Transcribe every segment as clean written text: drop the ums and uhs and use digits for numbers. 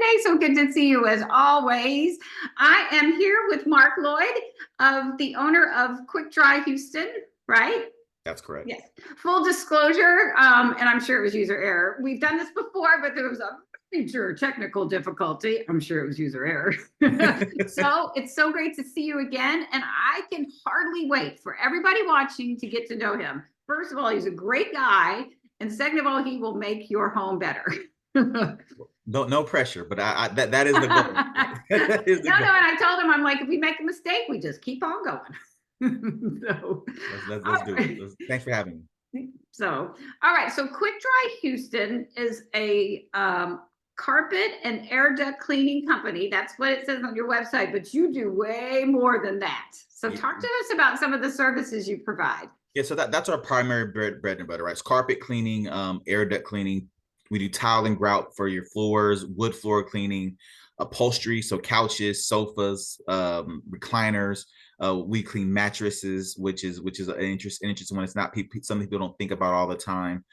Renee. So good to see you as always. I am here with Mark Lloyd, of the owner of Quick Dry Houston, right? That's correct. Yes. Full disclosure, and I'm sure it was user error. We've done this before, but there was a major technical difficulty. I'm sure it was user error. So it's so great to see you again. And I can hardly wait for everybody watching to get to know him. First of all, he's a great guy. And second of all, he will make your home better. No pressure, but that is the goal. That is the No, goal. and I told him, I'm like, if we make a mistake, we just keep on going. So, Let's do it. Thanks for having me. So, all right. So, Quick Dry Houston is a carpet and air duct cleaning company. That's what it says on your website, but you do way more than that. So, talk to us about some of the services you provide. Yeah, so that's our primary bread and butter, right? It's carpet cleaning, air duct cleaning. We do tile and grout for your floors, wood floor cleaning, upholstery, so couches, sofas, recliners. We clean mattresses, which is an interesting one. It's not some people don't think about all the time.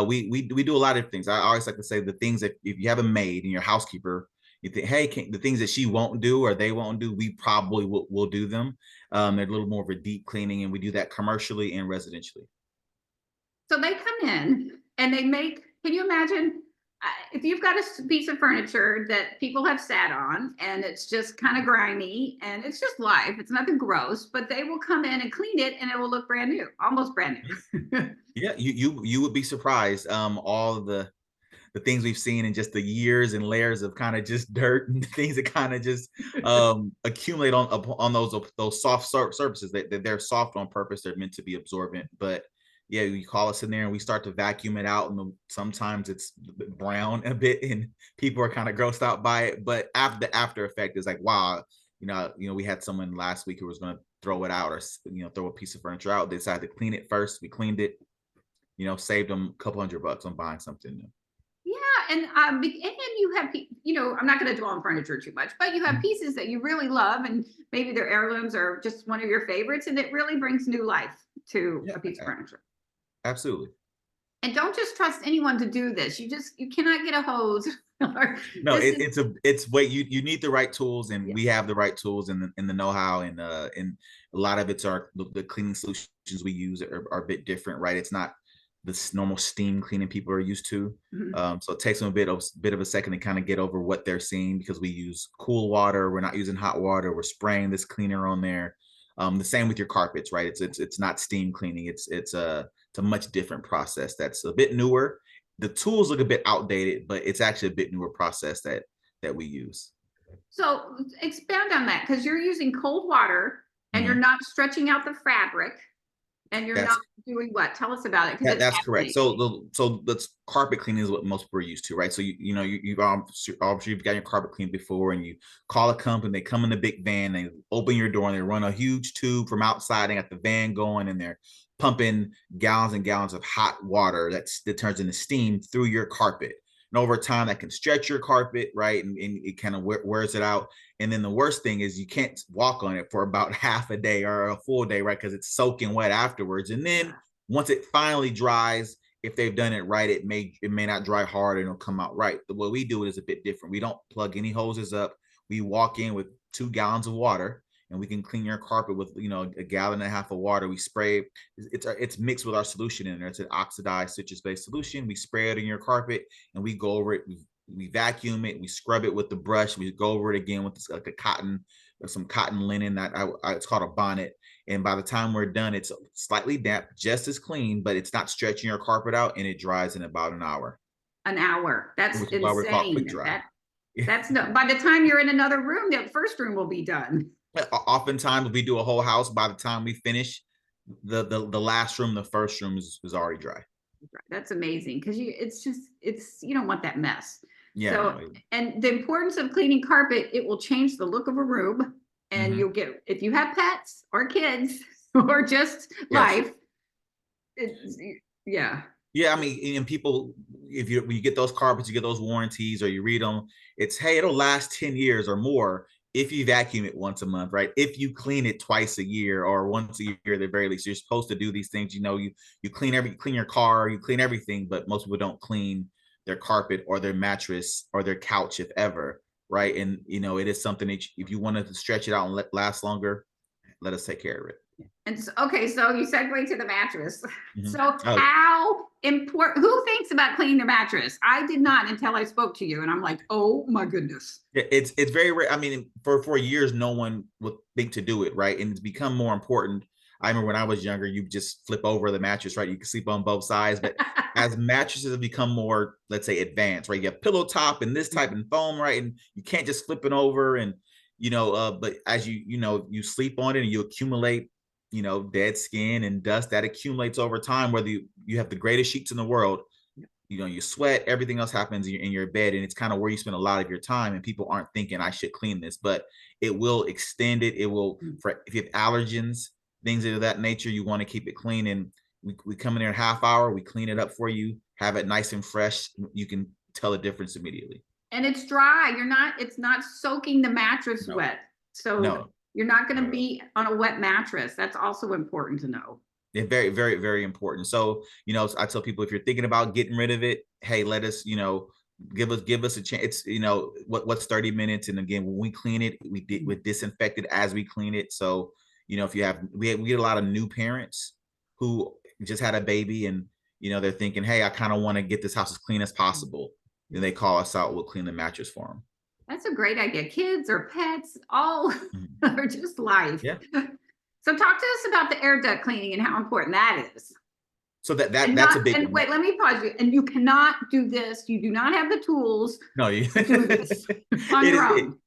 We do a lot of things. I always like to say the things that if you have a maid and your housekeeper, you think, hey, the things that she won't do or they won't do, we probably will do them. They're a little more of a deep cleaning, and we do that commercially and residentially. So they come in and they make, can you imagine if you've got a piece of furniture that people have sat on and it's just kind of grimy and it's just life, it's nothing gross, but they will come in and clean it and it will look brand new, almost brand new. Yeah, you would be surprised. All of the things we've seen in just the years and layers of kind of just dirt and things that kind of just accumulate on those soft surfaces. They're soft on purpose. They're meant to be absorbent. But yeah, you call us in there and we start to vacuum it out, and sometimes it's brown a bit, and people are kind of grossed out by it. But after the after effect is like, wow, we had someone last week who was going to throw it out or throw a piece of furniture out. They decided to clean it first. We cleaned it, saved them a couple $100 on buying something new. Yeah, and then you have, I'm not going to dwell on furniture too much, but you have pieces that you really love, and maybe they're heirlooms or just one of your favorites, and it really brings new life to a piece of furniture. Absolutely. And don't just trust anyone to do this. You cannot get a hose. No, it's what you need the right tools, and we have the right tools and the know-how, and a lot of it's the cleaning solutions we use are a bit different, right? It's not this normal steam cleaning people are used to. So it takes them a bit of a second to kind of get over what they're seeing, because we use cool water. We're not using hot water. We're spraying this cleaner on there. The same with your carpets, right? It's not steam cleaning. It's a much different process that's a bit newer. The tools look a bit outdated, but it's actually a bit newer process that we use. So expand on that, because you're using cold water and you're not stretching out the fabric. And you're not doing what? Tell us about it. That's correct. So the carpet cleaning is what most people are used to, right? So you've obviously you've got your carpet cleaned before, and you call a company. They come in a big van. They open your door and they run a huge tube from outside. They got the van going, and they're pumping gallons and gallons of hot water that turns into steam through your carpet. And over time, that can stretch your carpet, right? And it kind of wears it out. And then the worst thing is you can't walk on it for about half a day or a full day, right? Because it's soaking wet afterwards. And then once it finally dries, if they've done it right, it may not dry hard and it'll come out right. The way we do it is a bit different. We don't plug any hoses up. We walk in with 2 gallons of water, and we can clean your carpet with a gallon and a half of water. We spray it's mixed with our solution in there. It's an oxidized citrus-based solution. We spray it in your carpet, and we go over it. We vacuum it. We scrub it with the brush. We go over it again with like some cotton linen it's called a bonnet. And by the time we're done, it's slightly damp, just as clean, but it's not stretching your carpet out, and it dries in about an hour. An hour. That's insane. Why we're called quick dry. That's no. By the time you're in another room, the first room will be done. Oftentimes, we do a whole house. By the time we finish the last room, the first room is already dry. That's amazing, because you don't want that mess. Yeah. So, and the importance of cleaning carpet, it will change the look of a room, and you'll get, if you have pets or kids or just life. Yeah. I mean, and people, when you get those carpets, you get those warranties, or you read them, it's, hey, it'll last 10 years or more if you vacuum it once a month, right? If you clean it twice a year or once a year at the very least. You're supposed to do these things. You clean your car, you clean everything, but most people don't clean their carpet or their mattress or their couch, if ever, right? And it is something that if you wanted to stretch it out and last longer, let us take care of it. And okay, so you segue to the mattress. So Oh, how important, who thinks about cleaning their mattress? I did not until I spoke to you, and I'm like, oh my goodness. yeah, it's very rare. I mean, for years, no one would think to do it, right? And it's become more important. I remember when I was younger, you just flip over the mattress, right? You can sleep on both sides. But as mattresses have become more, let's say, advanced, right? You have pillow top and this type and foam, right? And you can't just flip it over. And but as you sleep on it and you accumulate, dead skin and dust that accumulates over time, whether you have the greatest sheets in the world, you sweat, everything else happens in your bed, and it's kind of where you spend a lot of your time, and people aren't thinking I should clean this, but it will extend it. It will, if you have allergens, things of that nature, you want to keep it clean. And we come in there in a half hour, we clean it up for you, have it nice and fresh. You can tell the difference immediately. And it's dry. It's not soaking the mattress wet. So you're not going to be on a wet mattress. That's also important to know. It's very, very, very important. So, I tell people, if you're thinking about getting rid of it, hey, let us, give us a chance. It's, what's 30 minutes. And again, when we clean it, we disinfect it as we clean it. So, if you we get a lot of new parents who just had a baby and, they're thinking, hey, I kind of want to get this house as clean as possible. Then they call us out. We'll clean the mattress for them. That's a great idea. Kids or pets, all are just life. Yeah. So talk to us about the air duct cleaning and how important that is. So that's a big one. Wait, let me pause you. And you cannot do this. You do not have the tools. No, you do this on your own.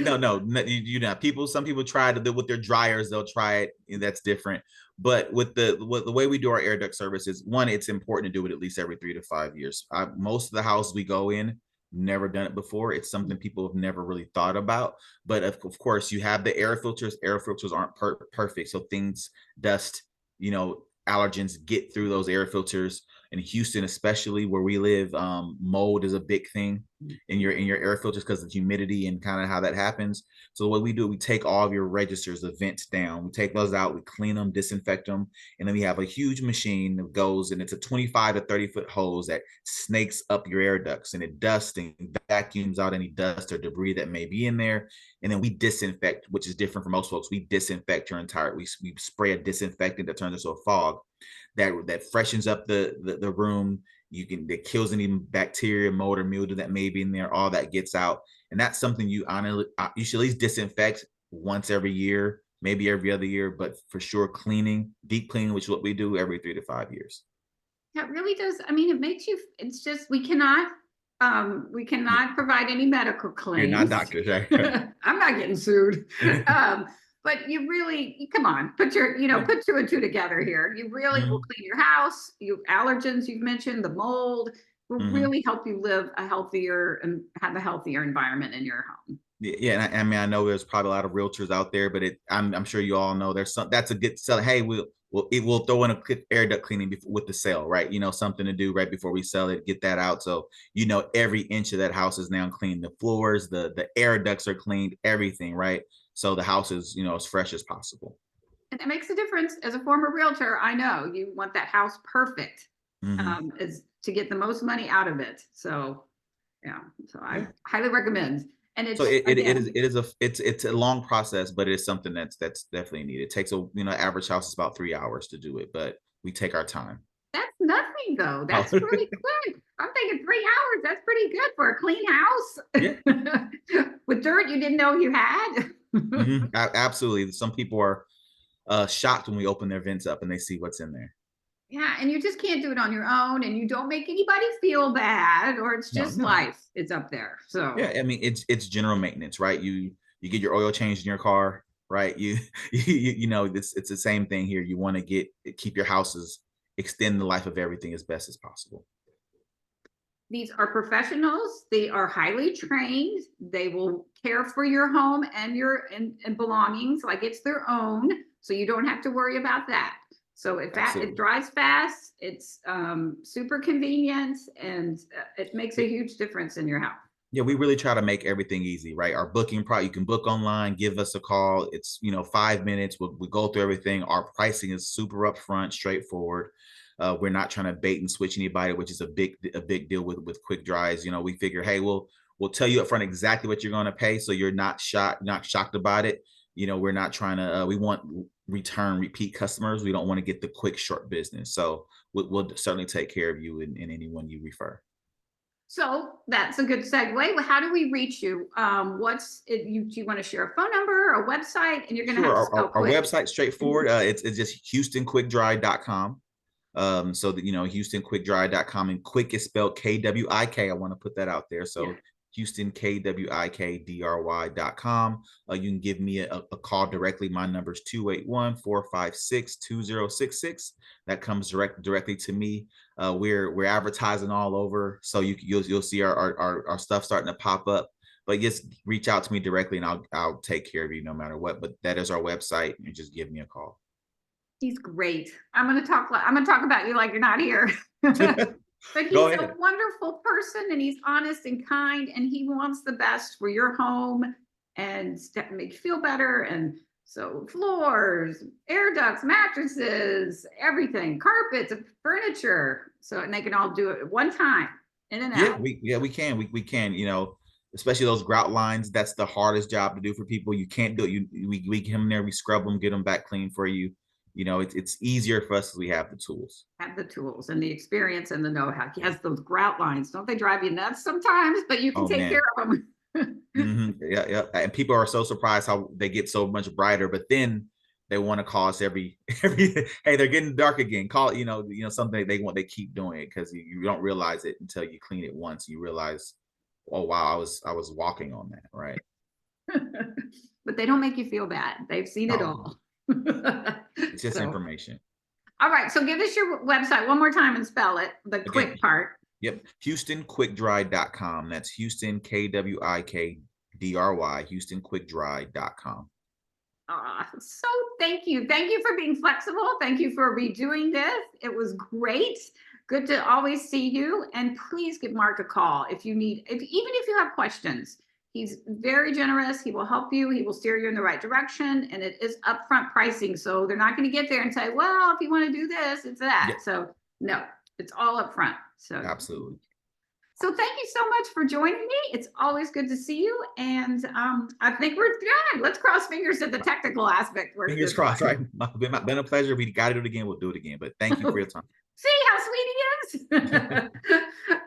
No, people, some people try to do with their dryers, they'll try it, and that's different. But with the way we do our air duct services, one, it's important to do it at least every 3 to 5 years. Most of the houses we go in, never done it before. It's something people have never really thought about. But of course, you have the air filters. Air filters aren't perfect, so things, dust, allergens get through those air filters. In Houston, especially where we live, mold is a big thing in your air filters because of the humidity and kind of how that happens. So what we do, we take all of your registers, the vents down, we take those out, we clean them, disinfect them, and then we have a huge machine that goes, and it's a 25 to 30-foot hose that snakes up your air ducts, and it dusts and vacuums out any dust or debris that may be in there. And then we disinfect, which is different for most folks. We disinfect your entire, we spray a disinfectant that turns into a fog that freshens up the room. That kills any bacteria, mold, or mildew that may be in there. All that gets out, and that's something you should at least disinfect once every year, maybe every other year, but for sure deep cleaning, which is what we do every 3 to 5 years. That really does. I mean, it makes you. It's just we cannot provide any medical claims. You're not doctors, right? I'm not getting sued. But you really, come on, put 2 and 2 together here. You really will clean your house. Allergens you've mentioned, the mold will really help you live a healthier and have a healthier environment in your home. Yeah, and I mean, I know there's probably a lot of realtors out there, but I'm sure you all know that's a good sell. Hey, we'll throw in a quick air duct cleaning with the sale, right? Something to do right before we sell it, get that out. So, every inch of that house is now clean. The floors, the air ducts are cleaned, everything, right? So the house is, as fresh as possible. And it makes a difference. As a former realtor, I know you want that house perfect, is to get the most money out of it. So, I highly recommend. And it's it's a long process, but it is something that's definitely needed. It takes average house is about 3 hours to do it, but we take our time. That's nothing though. That's pretty quick. I'm thinking 3 hours. That's pretty good for a clean house. Yeah. With dirt you didn't know you had. Absolutely. Some people are shocked when we open their vents up and they see what's in there. Yeah, and you just can't do it on your own, and you don't make anybody feel bad, or it's just life. It's up there. So yeah, I mean, it's general maintenance, right? You get your oil changed in your car, right? It's the same thing here. You want to keep your houses, extend the life of everything as best as possible. These are professionals. They are highly trained. They will care for your home and your and belongings like it's their own, so you don't have to worry about that. So it dries fast, it's super convenient, and it makes a huge difference in your house. Yeah, we really try to make everything easy, right? Our booking you can book online, give us a call. It's 5 minutes. We go through everything. Our pricing is super upfront, straightforward. We're not trying to bait and switch anybody, which is a big deal with quick dries. You know, we figure, hey, we'll tell you up front exactly what you're going to pay, so you're not shocked about it. You know, we're not trying to. We want repeat customers. We don't want to get the quick short business. So we'll certainly take care of you and anyone you refer. So that's a good segue. Well, how do we reach you? What's it? Do you want to share a phone number or a website? And you're going to have to spell our quick. website straightforward. It's just HoustonQuickDry.com. So that, you know, HoustonQuickDry.com, and quick is spelled KWIK. I want to put that out there. So yeah. HoustonKWIKDRY.com. You can give me a call directly. My number is 281-456-2066. That comes directly to me. We're advertising all over, so you'll see our stuff starting to pop up. But just reach out to me directly, and I'll take care of you no matter what. But that is our website, and just give me a call. He's great. I'm going to talk about you like you're not here. But he's a wonderful person, and he's honest and kind, and he wants the best for your home and to make you feel better. And so floors, air ducts, mattresses, everything, carpets, furniture. So, and they can all do it at one time, in and out. We can. We can, you know, especially those grout lines. That's the hardest job to do for people. You can't do it. We get them there, we scrub them, get them back clean for you. You know, it's easier for us because we have the tools. Have the tools and the experience and the know-how. Yes, those grout lines, don't they drive you nuts sometimes? But you can take care of them. Yeah. And people are so surprised how they get so much brighter, but then they want to call us every hey, they're getting dark again. Call, you know, something they keep doing it, because you don't realize it until you clean it once. You realize, oh wow, I was walking on that, right? But they don't make you feel bad. They've seen it all. It's just information. All right, so give us your website one more time and spell it, the quick part. Yep, HoustonQuickDry.com. That's Houston, KWIKDRY, HoustonQuickDry.com. So thank you for being flexible. Thank you for redoing this. It was great. Good to always see you. And please give Mark a call if you need, even if you have questions. He's very generous. He will help you. He will steer you in the right direction. And it is upfront pricing. So they're not going to get there and say, well, if you want to do this, it's that. Yep. So no, it's all upfront. So absolutely. So thank you so much for joining me. It's always good to see you. And I think we're done. Let's cross fingers that the technical aspect works. Fingers crossed, right? Been a pleasure. We got to do it again. We'll do it again. But thank you for your time. See how sweet he is?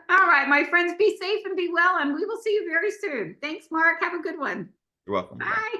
All right, my friends, be safe and be well, and we will see you very soon. Thanks, Mark. Have a good one. You're welcome. Bye.